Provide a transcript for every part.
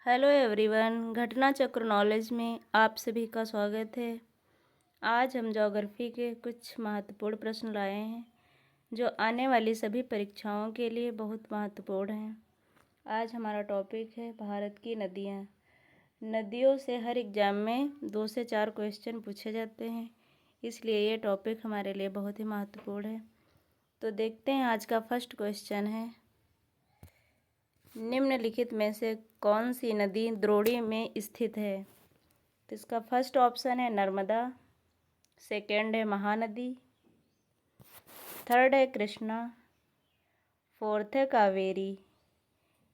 Hello everyone, घटना चक्र knowledge में आप सभी का स्वागत है। आज हम ज्योग्राफी के कुछ महत्वपूर्ण प्रश्न लाए हैं जो आने वाली सभी परीक्षाओं के लिए बहुत महत्वपूर्ण हैं। आज हमारा टॉपिक है भारत की नदियाँ। नदियों से हर एग्जाम में 2 से 4 क्वेश्चन पूछे जाते हैं, इसलिए ये टॉपिक हमारे लिए बहुत ही महत्वपूर्ण है। तो देखते हैं, आज का फर्स्ट क्वेश्चन है, निम्नलिखित में से कौन सी नदी द्रोणी में स्थित है? तो इसका फर्स्ट ऑप्शन है नर्मदा, सेकंड है महानदी, थर्ड है कृष्णा, फोर्थ है कावेरी।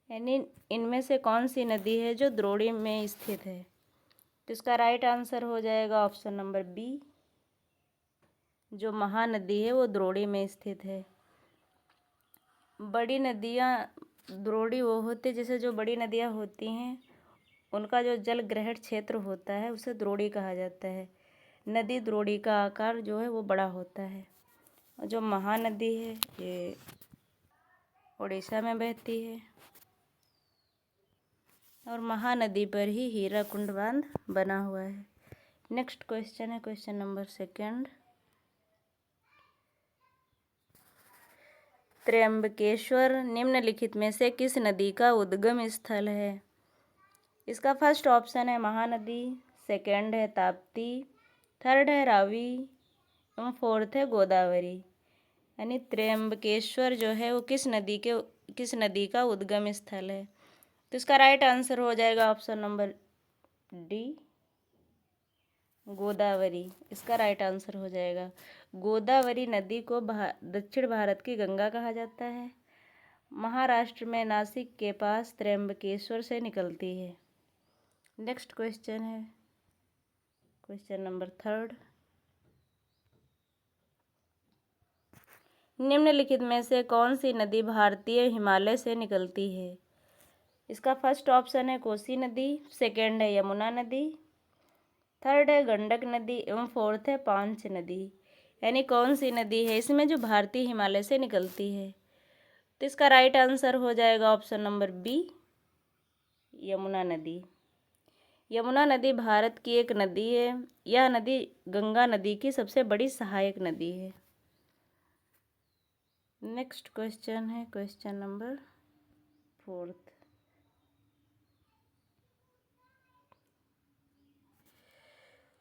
यानी इनमें से कौन सी नदी है जो द्रोणी में स्थित है? तो इसका राइट आंसर हो जाएगा ऑप्शन नंबर बी, जो महानदी है वो द्रोणी में स्थित है। बड़ी नदियाँ द्रोणी वो होती, जैसे जो बड़ी नदियाँ होती हैं उनका जो जल ग्रहण क्षेत्र होता है उसे द्रोणी कहा जाता है। नदी द्रोणी का आकार जो है वो बड़ा होता है। और जो महानदी है ये उड़ीसा में बहती है और महानदी पर ही हीराकुंड बांध बना हुआ है। नेक्स्ट क्वेश्चन है क्वेश्चन नंबर सेकंड, त्र्यंबकेश्वर निम्नलिखित में से किस नदी का उद्गम स्थल है? इसका फर्स्ट ऑप्शन है महानदी, सेकंड है ताप्ती, थर्ड है रावी एवं फोर्थ है गोदावरी। यानी त्र्यंबकेश्वर जो है वो किस नदी का उद्गम स्थल है? तो इसका राइट आंसर हो जाएगा ऑप्शन नंबर डी, गोदावरी। इसका राइट आंसर हो जाएगा। गोदावरी नदी को दक्षिण भारत की गंगा कहा जाता है। महाराष्ट्र में नासिक के पास त्र्यंबकेश्वर से निकलती है। नेक्स्ट क्वेश्चन है क्वेश्चन नंबर थर्ड, निम्नलिखित में से कौन सी नदी भारतीय हिमालय से निकलती है? इसका फर्स्ट ऑप्शन है कोसी नदी, सेकंड है यमुना नदी, थर्ड है गंडक नदी एवं फोर्थ है पांच नदी। यानी कौन सी नदी है इसमें जो भारतीय हिमालय से निकलती है? तो इसका राइट आंसर हो जाएगा ऑप्शन नंबर बी, यमुना नदी। यमुना नदी भारत की एक नदी है। यह नदी गंगा नदी की सबसे बड़ी सहायक नदी है। नेक्स्ट क्वेश्चन है क्वेश्चन नंबर फोर्थ,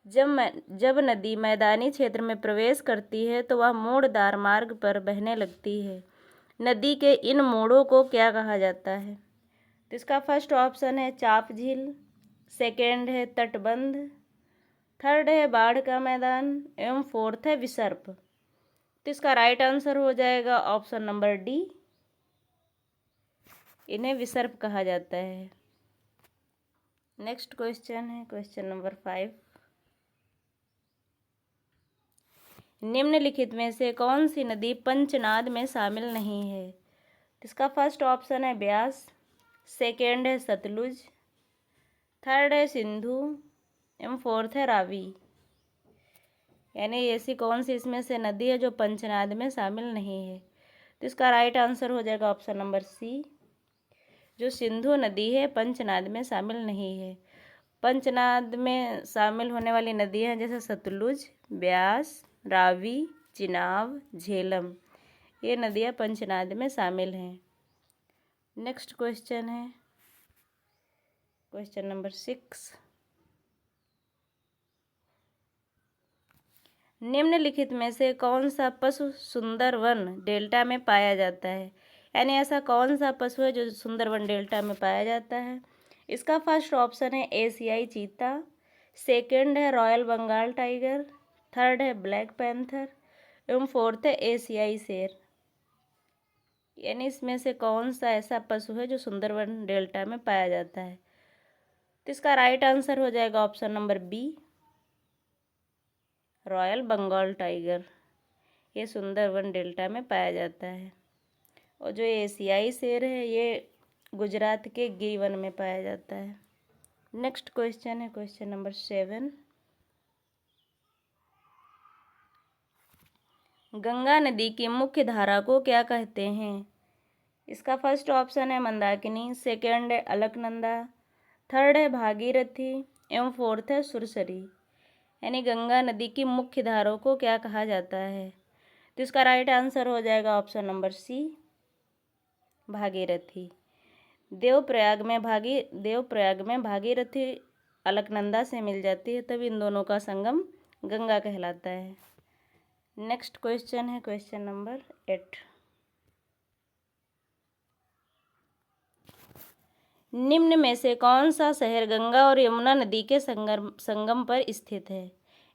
जब नदी मैदानी क्षेत्र में प्रवेश करती है तो वह मोड़दार मार्ग पर बहने लगती है। नदी के इन मोड़ों को क्या कहा जाता है? तो इसका फर्स्ट ऑप्शन है चाप झील, सेकेंड है तटबंध, थर्ड है बाढ़ का मैदान एवं फोर्थ है विसर्प। तो इसका राइट आंसर हो जाएगा ऑप्शन नंबर डी, इन्हें विसर्प कहा जाता है। नेक्स्ट क्वेश्चन है क्वेश्चन नंबर 5, निम्नलिखित में से कौन सी नदी पंचनाद में शामिल नहीं है? इसका फर्स्ट ऑप्शन है ब्यास, सेकेंड है सतलुज, थर्ड है सिंधु एवं फोर्थ है रावी। यानी ऐसी कौन सी इसमें से नदी है जो पंचनाद में शामिल नहीं है? तो इसका राइट आंसर हो जाएगा ऑप्शन नंबर सी, जो सिंधु नदी है पंचनाद में शामिल नहीं है। पंचनाद में शामिल होने वाली नदियाँ जैसे सतलुज, ब्यास, रावी, चिनाब, झेलम, ये नदियाँ पंचनाद में शामिल हैं। नेक्स्ट क्वेश्चन है क्वेश्चन नंबर 6, निम्नलिखित में से कौन सा पशु सुंदरवन डेल्टा में पाया जाता है? यानी ऐसा कौन सा पशु है जो सुंदरवन डेल्टा में पाया जाता है? इसका फर्स्ट ऑप्शन है एशियाई चीता, सेकंड है रॉयल बंगाल टाइगर, थर्ड है ब्लैक पैंथर एवं फोर्थ है एशियाई शेर। यानी इसमें से कौन सा ऐसा पशु है जो सुंदरवन डेल्टा में पाया जाता है? तो इसका राइट आंसर हो जाएगा option number B, royal Bengal tiger. ये सुंदरवन डेल्टा में पाया जाता है। और जो एशियाई शेर है ये गुजरात के गिर वन में पाया जाता है। नेक्स्ट क्वेश्चन है क्वेश्चन नंबर 7, गंगा नदी की मुख्य धारा को क्या कहते हैं? इसका फर्स्ट ऑप्शन है मंदाकिनी, सेकंड है अलकनंदा, थर्ड है भागीरथी एवं फोर्थ है सुरसरी। यानी गंगा नदी की मुख्य धाराओं को क्या कहा जाता है? तो इसका राइट आंसर हो जाएगा option number C, Bhagirathi. Devprayag में भागीरथी अलकनंदा से मिल जाती है, तब इन दोनों का संगम गंगा कहलाता है। नेक्स्ट क्वेश्चन है क्वेश्चन नंबर 8। निम्न में से कौन सा शहर गंगा और यमुना नदी के संगम पर स्थित है?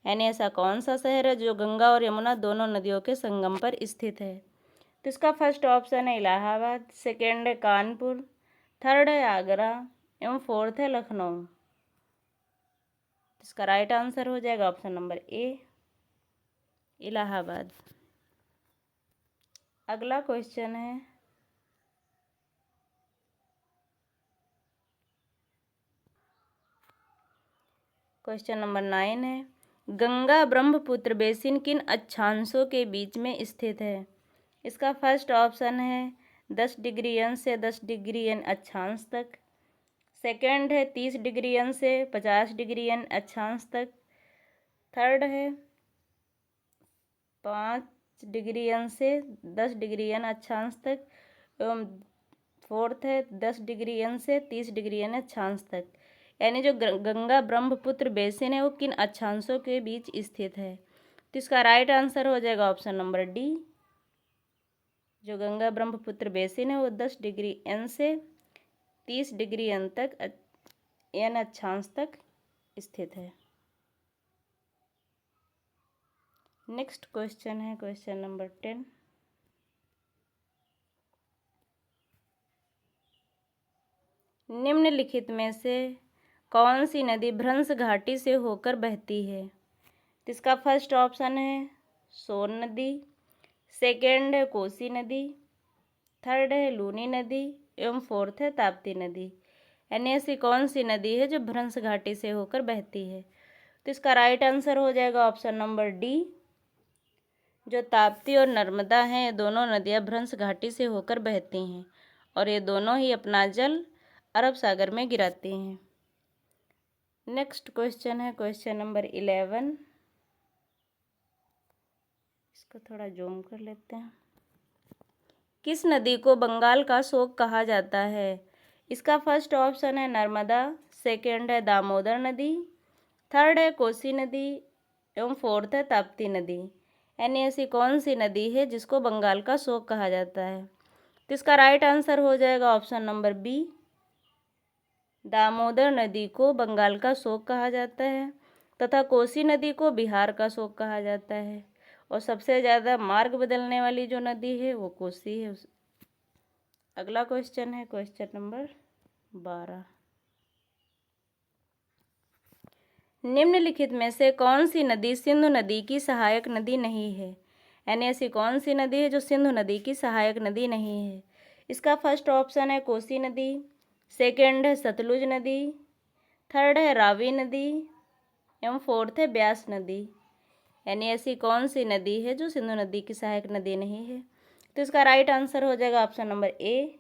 यानी ऐसा कौन सा शहर है जो गंगा और यमुना दोनों नदियों के संगम पर स्थित है? तो इसका फर्स्ट ऑप्शन है इलाहाबाद, सेकेंड है कानपुर, थर्ड है आगरा एवं फोर्थ है लखनऊ। इसका राइट आंसर हो जाएगा ऑप्शन नंबर ए, इलाहाबाद। अगला क्वेश्चन है क्वेश्चन नंबर 9 है, गंगा ब्रह्मपुत्र बेसिन किन अक्षांशों के बीच में स्थित है? इसका फर्स्ट ऑप्शन है 10 डिग्री एन से 10 डिग्री एन अक्षांश तक, सेकेंड है 30 डिग्री एन से 50 डिग्री एन अक्षांश तक, थर्ड है 5 डिग्री एन से 10 डिग्री एन अक्षांश तक, एवं फोर्थ है 10 डिग्री एन से 30 डिग्री एन अक्षांश तक। यानी जो गंगा ब्रह्मपुत्र बेसिन है वो किन अक्षांशों के बीच स्थित है? तो इसका राइट आंसर हो जाएगा ऑप्शन नंबर डी। जो गंगा ब्रह्मपुत्र बेसिन है वो 10 डिग्री एन से 30 डिग्री एन तक एन अक्षांश तक स्थित है। नेक्स्ट क्वेश्चन है क्वेश्चन नंबर 10। निम्नलिखित में से कौन सी नदी भ्रंश घाटी से होकर बहती है? इसका फर्स्ट ऑप्शन है सोन नदी, सेकेंड है कोसी नदी, थर्ड है लूनी नदी एवं फोर्थ है ताप्ती नदी। यानी ऐसी कौन सी नदी है जो भ्रंश घाटी से होकर बहती है? तो इसका राइट आंसर हो जाएगा ऑप्शन नंबर डी। जो ताप्ती और नर्मदा हैं, ये दोनों नदियाँ भ्रंश घाटी से होकर बहती हैं और ये दोनों ही अपना जल अरब सागर में गिराती हैं। नेक्स्ट क्वेश्चन है क्वेश्चन नंबर 11। इसको थोड़ा जूम कर लेते हैं। किस नदी को बंगाल का शोक कहा जाता है? इसका फर्स्ट ऑप्शन है नर्मदा, सेकेंड है दामोदर नदी, थर्ड है कोसी नदी एवं फोर्थ है ताप्ती नदी। यानी ऐसी कौन सी नदी है जिसको बंगाल का शोक कहा जाता है? तो इसका राइट आंसर हो जाएगा ऑप्शन नंबर बी, दामोदर नदी को बंगाल का शोक कहा जाता है तथा कोसी नदी को बिहार का शोक कहा जाता है, और सबसे ज़्यादा मार्ग बदलने वाली जो नदी है वो कोसी है। अगला क्वेश्चन है क्वेश्चन नंबर 12। निम्नलिखित में से कौन सी नदी सिंधु नदी की सहायक नदी नहीं है? यानी ऐसी कौन सी नदी है जो सिंधु नदी की सहायक नदी नहीं है? इसका फर्स्ट ऑप्शन है कोसी नदी, सेकेंड है सतलुज नदी, थर्ड है रावी नदी एवं फोर्थ है ब्यास नदी। यानी ऐसी कौन सी नदी है जो सिंधु नदी की सहायक नदी नहीं है? तो इसका राइट आंसर हो जाएगा ऑप्शन नंबर ए।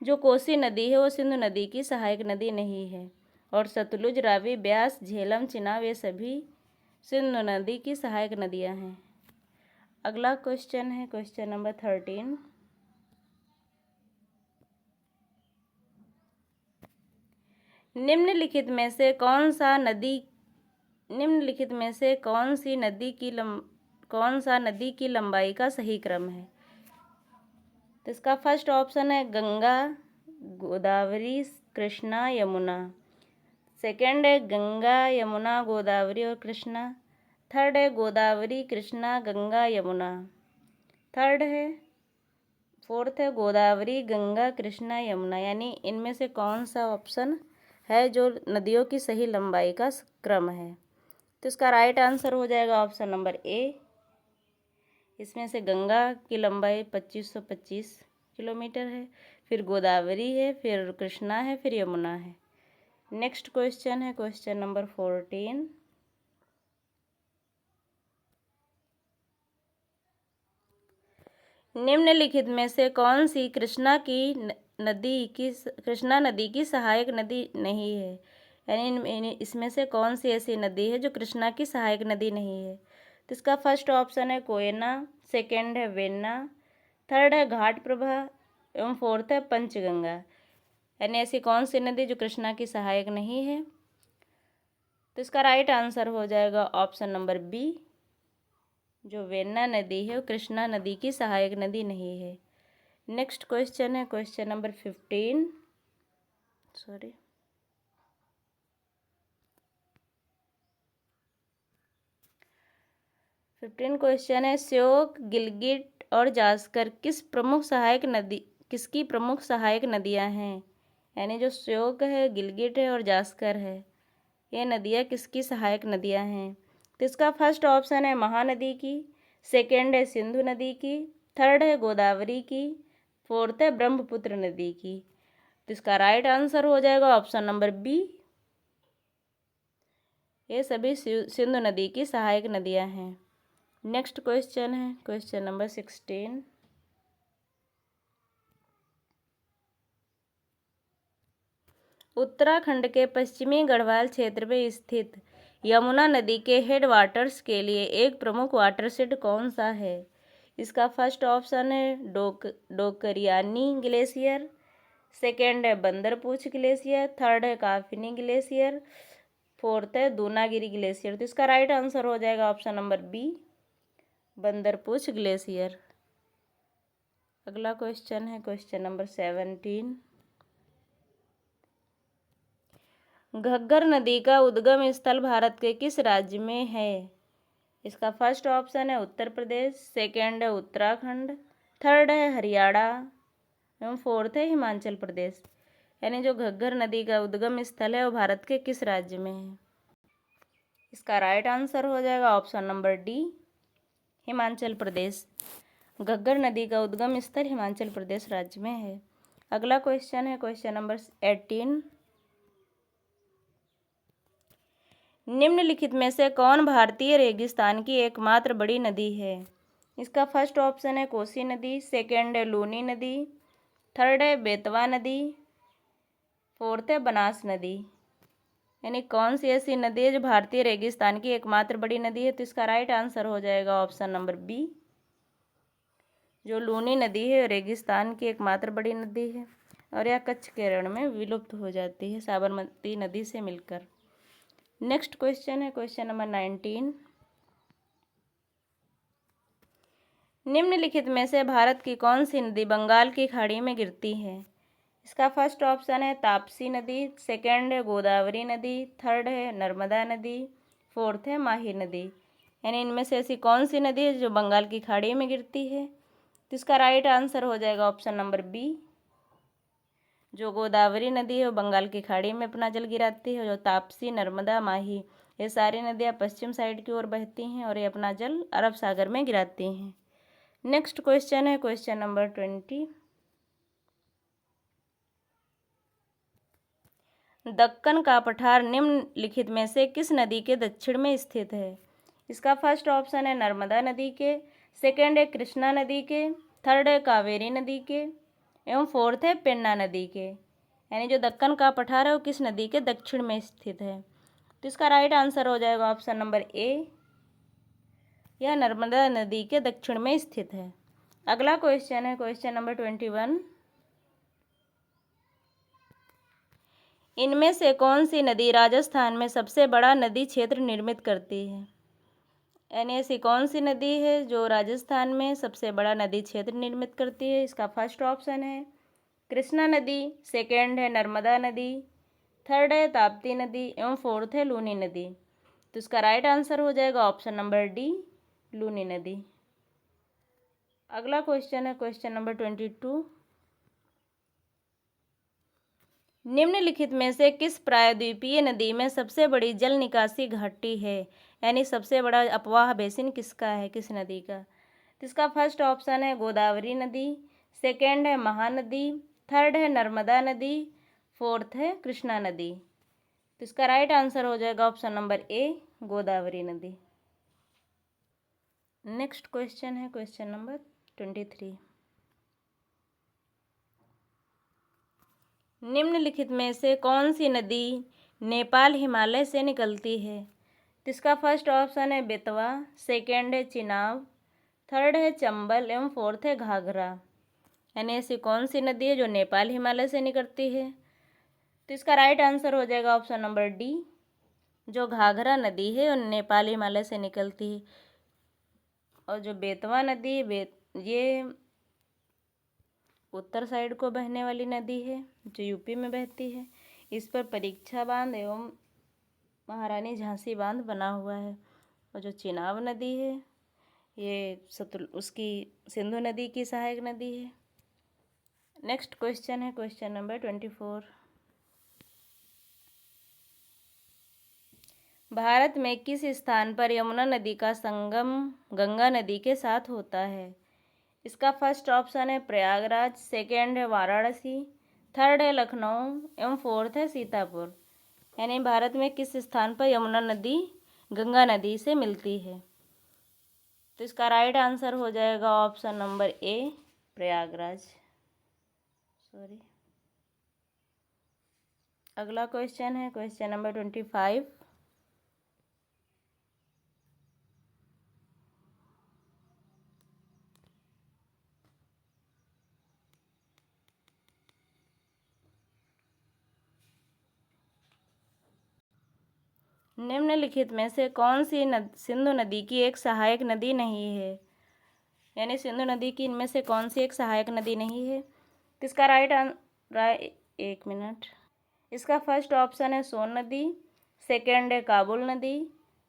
जो कोसी नदी है वो सिंधु नदी की सहायक नदी नहीं है, और सतलुज, रावी, ब्यास, झेलम, चिनाब ये सभी सिंधु नदी की सहायक नदियां हैं। अगला क्वेश्चन है क्वेश्चन नंबर 13। निम्नलिखित में से कौन सा नदी की लंबाई का सही क्रम है? तो इसका फर्स्ट ऑप्शन है गंगा, गोदावरी, कृष्णा, यमुना, सेकेंड है गंगा, यमुना, गोदावरी और कृष्णा, थर्ड है गोदावरी, कृष्णा, गंगा, यमुना, फोर्थ है गोदावरी, गंगा, कृष्णा, यमुना। यानी इनमें से कौन सा ऑप्शन है जो नदियों की सही लंबाई का क्रम है? तो इसका राइट आंसर हो जाएगा ऑप्शन नंबर ए। इसमें से गंगा की लंबाई 2525 किलोमीटर है, फिर गोदावरी है, फिर कृष्णा है, फिर यमुना है। नेक्स्ट क्वेश्चन है क्वेश्चन नंबर 14। निम्नलिखित में से कौन सी कृष्णा कृष्णा नदी की सहायक नदी नहीं है। यानी इसमें से कौन सी ऐसी नदी है जो कृष्णा की सहायक नदी नहीं है? तो इसका फर्स्ट ऑप्शन है कोयना, सेकंड है वेन्ना, थर्ड है घाट प्रभा एवं फोर्थ है पंचगंगा। यानी ऐसी कौन सी नदी जो कृष्णा की सहायक नहीं है? तो इसका राइट आंसर हो जाएगा ऑप्शन नंबर बी, जो वेन्ना नदी है वो कृष्णा नदी की सहायक नदी नहीं है। नेक्स्ट क्वेश्चन है क्वेश्चन नंबर 15। 15 क्वेश्चन है, श्योक, गिलगिट और जास्कर किसकी प्रमुख सहायक नदियां हैं? यानी जो श्योक है, गिलगिट है और जास्कर है, ये नदियां किसकी सहायक नदियां हैं? तो इसका फर्स्ट ऑप्शन है महानदी की, सेकेंड है सिंधु नदी की, थर्ड है गोदावरी की, फोर्थ है ब्रह्मपुत्र नदी की। तो इसका राइट आंसर हो जाएगा ऑप्शन नंबर बी, ये सभी सिंधु नदी की सहायक नदियां हैं। नेक्स्ट क्वेश्चन है क्वेश्चन नंबर 16। उत्तराखंड के पश्चिमी गढ़वाल क्षेत्र में स्थित यमुना नदी के हेड वाटर्स के लिए एक प्रमुख वाटरशेड कौन सा है? इसका फर्स्ट ऑप्शन है डोकरियानी ग्लेशियर, सेकेंड है बंदरपूछ ग्लेशियर, थर्ड है काफिनी ग्लेशियर, फोर्थ है दूनागिरी ग्लेशियर। तो इसका राइट आंसर हो जाएगा option number B, Bandarpunch glacier. अगला क्वेश्चन है क्वेश्चन नंबर 17। घग्गर नदी का उद्गम स्थल भारत के किस राज्य में है? इसका फर्स्ट ऑप्शन है उत्तर प्रदेश, सेकेंड है उत्तराखंड, थर्ड है हरियाणा एवं फोर्थ है हिमाचल प्रदेश। यानी जो घग्गर नदी का उद्गम स्थल है वो भारत के किस राज्य में है? इसका राइट आंसर हो जाएगा option number D, Himachal Pradesh. Ghaggar नदी का उद्गम स्थल हिमाचल प्रदेश राज्य में है। अगला क्वेश्चन है क्वेश्चन नंबर 18। निम्नलिखित में से कौन भारतीय रेगिस्तान की एकमात्र बड़ी नदी है? इसका फर्स्ट ऑप्शन है कोसी नदी, सेकेंड है लूनी नदी, थर्ड है बेतवा नदी, फोर्थ है बनास नदी। यानी कौन सी ऐसी नदी है जो भारतीय रेगिस्तान की एकमात्र बड़ी नदी है? तो इसका राइट आंसर हो जाएगा ऑप्शन नंबर बी, जो लूनी नदी है रेगिस्तान की एकमात्र बड़ी नदी है और यह कच्छ के रण में विलुप्त हो जाती है साबरमती नदी से मिलकर। नेक्स्ट क्वेश्चन है क्वेश्चन नंबर 19। निम्नलिखित में से भारत की कौन सी नदी बंगाल की खाड़ी में गिरती है? इसका फर्स्ट ऑप्शन है ताप्ती नदी, सेकेंड है गोदावरी नदी, थर्ड है नर्मदा नदी, फोर्थ है माही नदी। यानी इनमें से ऐसी कौन सी नदी है जो बंगाल की खाड़ी में गिरती है? तो इसका राइट आंसर हो जाएगा ऑप्शन नंबर बी, जो गोदावरी नदी है वो बंगाल की खाड़ी में अपना जल गिराती है। जो ताप्ती, नर्मदा, माही, ये सारी नदियाँ पश्चिम साइड की ओर बहती हैं और ये अपना जल अरब सागर में गिराती हैं। नेक्स्ट क्वेश्चन है क्वेश्चन नंबर 20। दक्कन का पठार निम्नलिखित में से किस नदी के दक्षिण में स्थित है? इसका फर्स्ट ऑप्शन है नर्मदा नदी के, सेकेंड है कृष्णा नदी के, थर्ड है कावेरी नदी के एवं फोर्थ है पेन्ना नदी के। यानी जो दक्कन का पठार है वो किस नदी के दक्षिण में स्थित है? तो इसका राइट आंसर हो जाएगा ऑप्शन नंबर ए, यह नर्मदा नदी के दक्षिण में स्थित है। अगला क्वेश्चन है क्वेश्चन नंबर 21। इनमें से कौन सी नदी राजस्थान में सबसे बड़ा नदी क्षेत्र निर्मित करती है? यानी ऐसी कौन सी नदी है जो राजस्थान में सबसे बड़ा नदी क्षेत्र निर्मित करती है? इसका फर्स्ट ऑप्शन है कृष्णा नदी, सेकेंड है नर्मदा नदी, थर्ड है ताप्ती नदी एवं फोर्थ है लूनी नदी। तो इसका राइट आंसर हो जाएगा ऑप्शन नंबर डी, लूनी नदी। अगला क्वेश्चन है क्वेश्चन नंबर 22। निम्नलिखित में से किस प्रायद्वीपीय नदी में सबसे बड़ी जल निकासी घाटी है? यानी सबसे बड़ा अपवाह बेसिन किसका है, किस नदी का? तो इसका फर्स्ट ऑप्शन है गोदावरी नदी, सेकेंड है महानदी, थर्ड है नर्मदा नदी, फोर्थ है कृष्णा नदी। तो इसका राइट आंसर हो जाएगा ऑप्शन नंबर ए, गोदावरी नदी। नेक्स्ट क्वेश्चन है क्वेश्चन नंबर 23। निम्नलिखित में से कौन सी नदी नेपाल हिमालय से निकलती है? तो इसका फर्स्ट ऑप्शन है बेतवा, सेकेंड है चिनाब, थर्ड है चंबल एवं फोर्थ है घाघरा। यानी ऐसी कौन सी नदी है जो नेपाल हिमालय से निकलती है? तो इसका राइट आंसर हो जाएगा ऑप्शन नंबर डी, जो घाघरा नदी है वो नेपाल हिमालय से निकलती है। और जो बेतवा नदी है ये उत्तर साइड को बहने वाली नदी है जो यूपी में बहती है। इस पर परीक्षा बांध एवं महारानी झांसी बांध बना हुआ है। और जो चिनाब नदी है ये उसकी सिंधु नदी की सहायक नदी है। नेक्स्ट क्वेश्चन है क्वेश्चन नंबर 24। भारत में किस स्थान पर यमुना नदी का संगम गंगा नदी के साथ होता है? इसका फर्स्ट ऑप्शन है प्रयागराज, सेकेंड है वाराणसी, थर्ड है लखनऊ एवं फोर्थ है सीतापुर। यानी भारत में किस स्थान पर यमुना नदी गंगा नदी से मिलती है? तो इसका राइट आंसर हो जाएगा ऑप्शन नंबर ए, प्रयागराज। अगला क्वेश्चन है क्वेश्चन नंबर 25। निम्नलिखित में से कौन सी सिंधु नदी की एक सहायक नदी नहीं है? यानी सिंधु नदी की इनमें से कौन सी एक सहायक नदी नहीं है? तो इसका एक मिनट। इसका फर्स्ट ऑप्शन है सोन नदी, सेकेंड है काबुल नदी,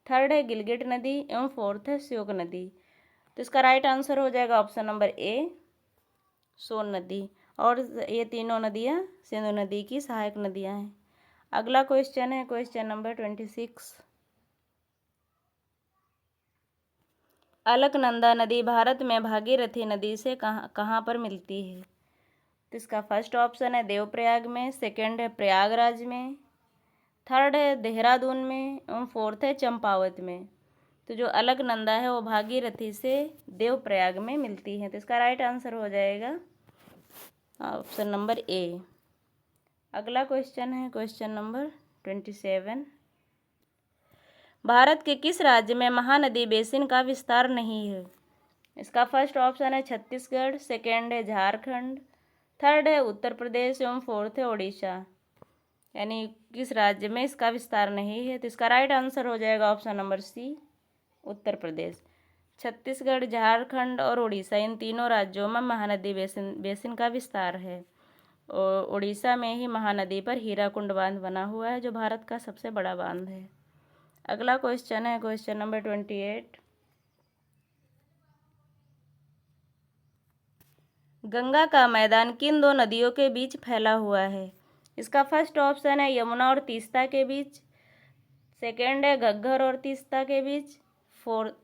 थर्ड है गिलगिट नदी एवं फोर्थ है श्योक नदी। तो इसका राइट आंसर हो जाएगा ऑप्शन नंबर ए, सोन नदी। और ये तीनों नदियाँ सिंधु नदी की सहायक नदियाँ हैं। अगला क्वेश्चन है क्वेश्चन नंबर 26। अलकनंदा नदी भारत में भागीरथी नदी से कहाँ पर मिलती है? तो इसका फर्स्ट ऑप्शन है देवप्रयाग में, सेकंड है प्रयागराज में, थर्ड है देहरादून में एवं फोर्थ है चंपावत में। तो जो अलकनंदा है वो भागीरथी से देवप्रयाग में मिलती है। तो इसका राइट आंसर हो जाएगा ऑप्शन नंबर ए। अगला क्वेश्चन है क्वेश्चन नंबर 27। भारत के किस राज्य में महानदी बेसिन का विस्तार नहीं है? इसका फर्स्ट ऑप्शन है छत्तीसगढ़, सेकेंड है झारखंड, थर्ड है उत्तर प्रदेश एवं फोर्थ है उड़ीसा। यानी किस राज्य में इसका विस्तार नहीं है? तो इसका राइट आंसर हो जाएगा ऑप्शन नंबर सी, उत्तर प्रदेश। छत्तीसगढ़, झारखंड और उड़ीसा इन तीनों राज्यों में महानदी बेसिन का विस्तार है। और उड़ीसा में ही महानदी पर हीराकुंड बांध बना हुआ है जो भारत का सबसे बड़ा बांध है। अगला क्वेश्चन है क्वेश्चन नंबर 28। गंगा का मैदान किन दो नदियों के बीच फैला हुआ है? इसका फर्स्ट ऑप्शन है यमुना और तीस्ता के बीच, सेकेंड है घग्गर और तीस्ता के बीच,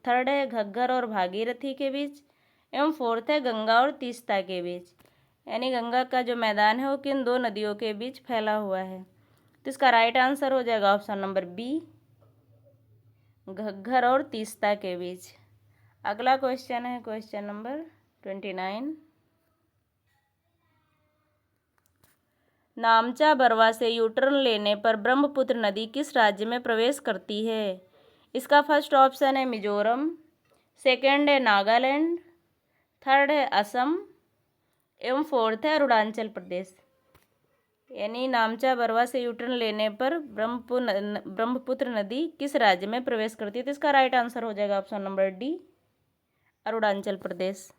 थर्ड है घग्गर और भागीरथी के बीच एवं फोर्थ है गंगा और तीस्ता के बीच। यानी गंगा का जो मैदान है वो किन दो नदियों के बीच फैला हुआ है? तो इसका राइट आंसर हो जाएगा ऑप्शन नंबर बी, घग्गर और तीस्ता के बीच। अगला क्वेश्चन है क्वेश्चन नंबर 29। नामचा बरवा से यूटर्न लेने पर ब्रह्मपुत्र नदी किस राज्य में प्रवेश करती है? इसका फर्स्ट ऑप्शन है मिजोरम, सेकेंड है नागालैंड, थर्ड है असम एवं फोर्थ है अरुणाचल प्रदेश। यानी नामचा बरवा से यूटर्न लेने पर ब्रह्मपुत्र नदी किस राज्य में प्रवेश करती है? तो इसका राइट आंसर हो जाएगा option number D, Arunachal Pradesh.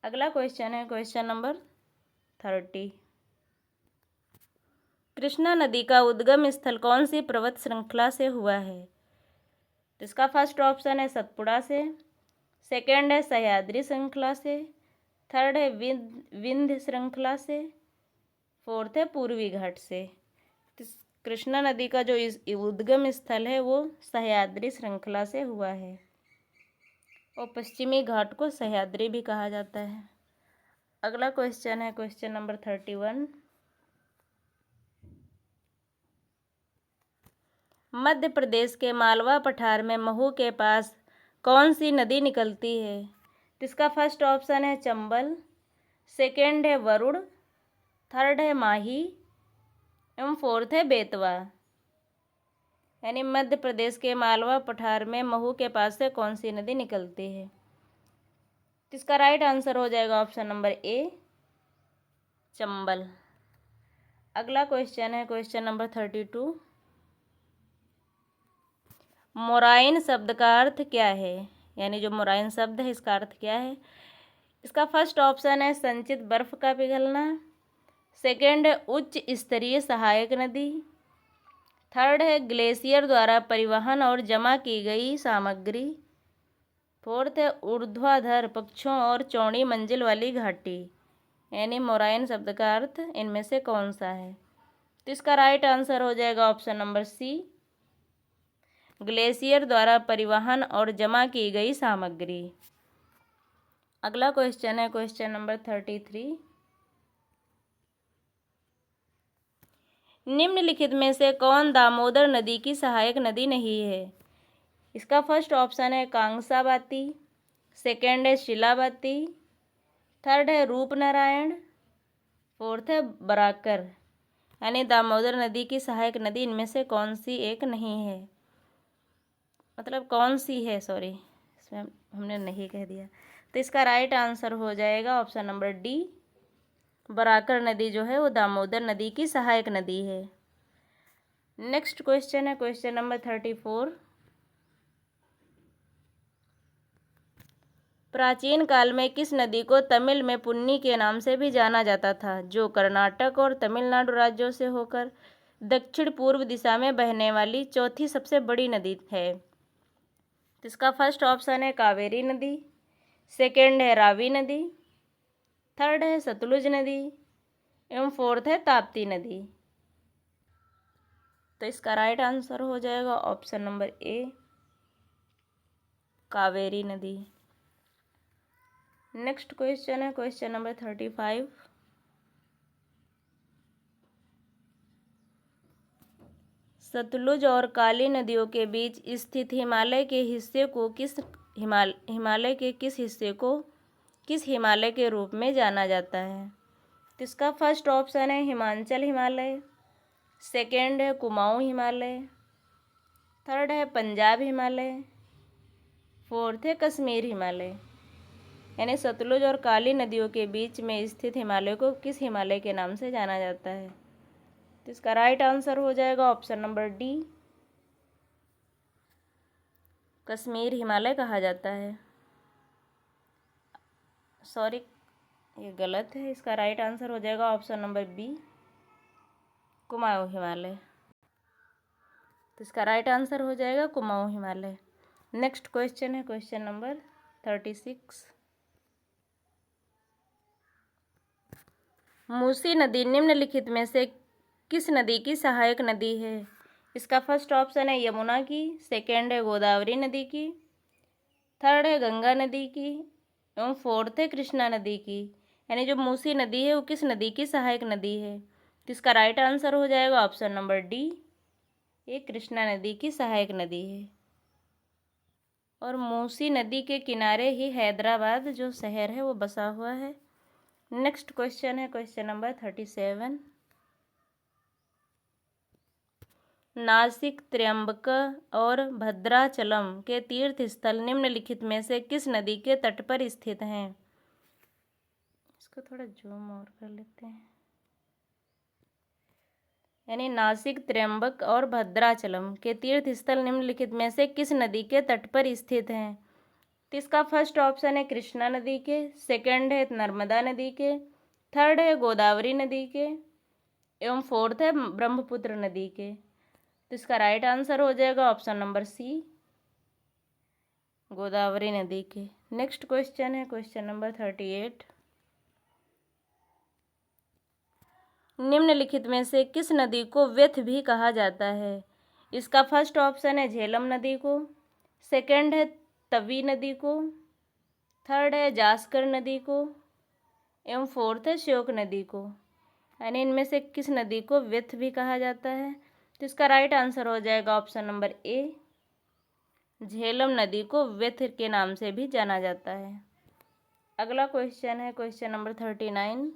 अगला क्वेश्चन है क्वेश्चन नंबर 30। कृष्णा नदी का उद्गम स्थल कौन सी पर्वत श्रृंखला से हुआ है? तो इसका फर्स्ट ऑप्शन है सतपुड़ा से, सेकेंड है सह्याद्री श्रृंखला से, थर्ड है विंध्य श्रृंखला से, फोर्थ है पूर्वी घाट से। तो कृष्णा नदी का जो उद्गम स्थल है वो सह्याद्री श्रृंखला से हुआ है और पश्चिमी घाट को सह्याद्री भी कहा जाता है। अगला क्वेश्चन है क्वेश्चन नंबर 31। मध्य प्रदेश के मालवा पठार में महू के पास कौन सी नदी निकलती है? इसका फर्स्ट ऑप्शन है चंबल, सेकेंड है वरुण, थर्ड है माही एवं फोर्थ है बेतवा। यानी मध्य प्रदेश के मालवा पठार में महू के पास से कौन सी नदी निकलती है? इसका राइट आंसर हो जाएगा ऑप्शन नंबर ए, चंबल। अगला क्वेश्चन है क्वेश्चन नंबर 32। मोराइन शब्द का अर्थ क्या है? यानी जो मोराइन शब्द है इसका अर्थ क्या है? इसका फर्स्ट ऑप्शन है संचित बर्फ का पिघलना। सेकंड है उच्च स्तरीय सहायक नदी। थर्ड है ग्लेशियर द्वारा परिवहन और जमा की गई सामग्री। फोर्थ है ऊर्ध्वाधर पक्षों और चौड़ी मंजिल वाली घाटी। यानी मोराइन शब्द का अर्थ इनमें से कौन सा है? तो इसका राइट आंसर हो जाएगा ऑप्शन नंबर सी, ग्लेशियर द्वारा परिवहन और जमा की गई सामग्री। अगला क्वेश्चन है क्वेश्चन नंबर 33। निम्नलिखित में से कौन दामोदर नदी की सहायक नदी नहीं है? इसका फर्स्ट ऑप्शन है कांसाबाती। सेकंड है शिलाबाती। थर्ड है रूपनारायण। फोर्थ है बराकर। यानी दामोदर नदी की सहायक नदी इनमें से कौन सी एक नहीं है? मतलब कौन सी है, सॉरी इसमें हमने नहीं कह दिया। तो इसका राइट आंसर हो जाएगा ऑप्शन नंबर डी, बराकर नदी जो है वो दामोदर नदी की सहायक नदी है। नेक्स्ट क्वेश्चन है क्वेश्चन नंबर 34। प्राचीन काल में किस नदी को तमिल में पुन्नी के नाम से भी जाना जाता था, जो कर्नाटक और तमिलनाडु राज्यों से होकर दक्षिण पूर्व दिशा में बहने वाली चौथी सबसे बड़ी नदी है? तो इसका फर्स्ट ऑप्शन है कावेरी नदी। सेकंड है रावी नदी। थर्ड है सतलुज नदी एवं फोर्थ है ताप्ती नदी। तो इसका राइट आंसर हो जाएगा ऑप्शन नंबर ए, कावेरी नदी। नेक्स्ट क्वेश्चन है क्वेश्चन नंबर 35। सतलुज और काली नदियों के बीच स्थित हिमालय के हिस्से को किस हिमालय के रूप में जाना जाता है? तो इसका फर्स्ट ऑप्शन है हिमाचल हिमालय। सेकंड है कुमाऊं हिमालय। थर्ड है पंजाब हिमालय। फोर्थ है कश्मीर हिमालय। यानी सतलुज और काली नदियों के बीच में स्थित हिमालय को किस हिमालय के नाम से जाना जाता है? तो इसका राइट आंसर हो जाएगा option number D, Kashmir Himalaya कहा जाता है। सॉरी ये गलत है, इसका राइट आंसर हो जाएगा option number B, Kumaon Himalaya. तो इसका राइट आंसर हो जाएगा कुमाऊं हिमालय। नेक्स्ट क्वेश्चन है क्वेश्चन नंबर 36। मूसी नदी निम्नलिखित में से किस नदी की सहायक नदी है? इसका फर्स्ट ऑप्शन है यमुना की। सेकंड है गोदावरी नदी की। थर्ड है गंगा नदी की एवं फोर्थ है कृष्णा नदी की। यानी जो मूसी नदी है वो किस नदी की सहायक नदी है? तो इसका राइट आंसर हो जाएगा ऑप्शन नंबर डी, ये कृष्णा नदी की सहायक नदी है। और मूसी नदी के किनारे ही हैदराबाद जो शहर है वो बसा हुआ है। नेक्स्ट क्वेश्चन है क्वेश्चन नंबर 37। नासिक, त्र्यंबक और भद्राचलम के तीर्थ स्थल निम्नलिखित में से किस नदी के तट पर स्थित हैं? इसको थोड़ा जूम और कर लेते हैं। यानी नासिक, त्र्यंबक और भद्राचलम के तीर्थ स्थल निम्नलिखित में से किस नदी के तट पर स्थित हैं? तो इसका फर्स्ट ऑप्शन है कृष्णा नदी के। सेकंड है नर्मदा नदी के। थर्ड है गोदावरी नदी के एवं फोर्थ है ब्रह्मपुत्र नदी के। तो इसका राइट आंसर हो जाएगा ऑप्शन नंबर सी, गोदावरी नदी के। नेक्स्ट क्वेश्चन है क्वेश्चन नंबर 38। निम्नलिखित में से किस नदी को व्यथ भी कहा जाता है? इसका फर्स्ट ऑप्शन है झेलम नदी को। सेकंड है तवी नदी को। थर्ड है जास्कर नदी को एवं फोर्थ है श्योक नदी को। यानी इनमें से किस नदी को व्यथ भी कहा जाता है? तो इसका राइट आंसर हो जाएगा ऑप्शन नंबर ए, झेलम नदी को व्यथ के नाम से भी जाना जाता है। अगला क्वेश्चन है क्वेश्चन नंबर 39।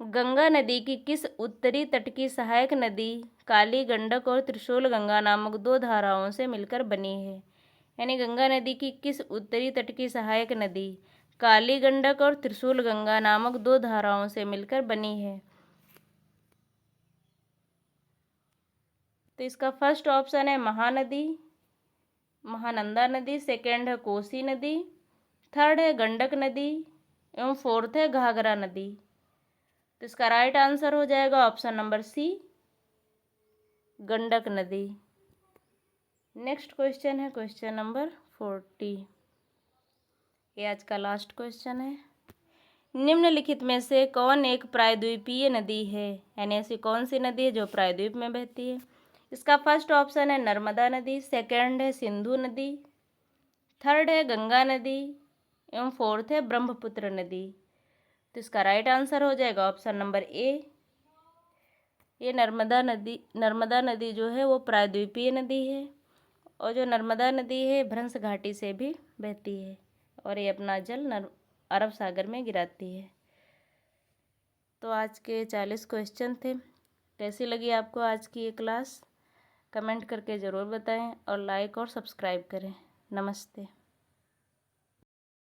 गंगा नदी की किस उत्तरी तट की सहायक नदी काली गंडक और त्रिशूल गंगा नामक दो धाराओं से मिलकर बनी है? यानी गंगा नदी की किस उत्तरी तट की सहायक नदी काली गंडक और त्रिशूल गंगा नामक दो धाराओं से मिलकर बनी है? तो इसका फर्स्ट ऑप्शन है महानदी, महानंदा नदी, सेकेंड है कोसी नदी, थर्ड है गंडक नदी एवं फोर्थ है घाघरा नदी। तो इसका राइट आंसर हो जाएगा ऑप्शन नंबर सी, गंडक नदी। नेक्स्ट क्वेश्चन है क्वेश्चन नंबर 40। ये आज का लास्ट क्वेश्चन है। निम्नलिखित में से कौन एक प्रायद्वीपीय नदी है? यानी ऐसी कौन सी नदी है जो प्रायद्वीप में बहती है? इसका फर्स्ट ऑप्शन है नर्मदा नदी, सेकंड है सिंधु नदी, थर्ड है गंगा नदी एवं फोर्थ है ब्रह्मपुत्र नदी। तो इसका राइट आंसर हो जाएगा ऑप्शन नंबर ए, ये नर्मदा नदी जो है वो प्रायद्वीपीय नदी है और जो नर्मदा नदी है भ्रंश घाटी से भी बहती है और ये अपना जल अरब सागर में गिराती है। तो आज के 40 क्वेश्चन थे। कैसी लगी आपको आज की ये क्लास? कमेंट करके ज़रूर बताएं और लाइक और सब्सक्राइब करें। नमस्ते।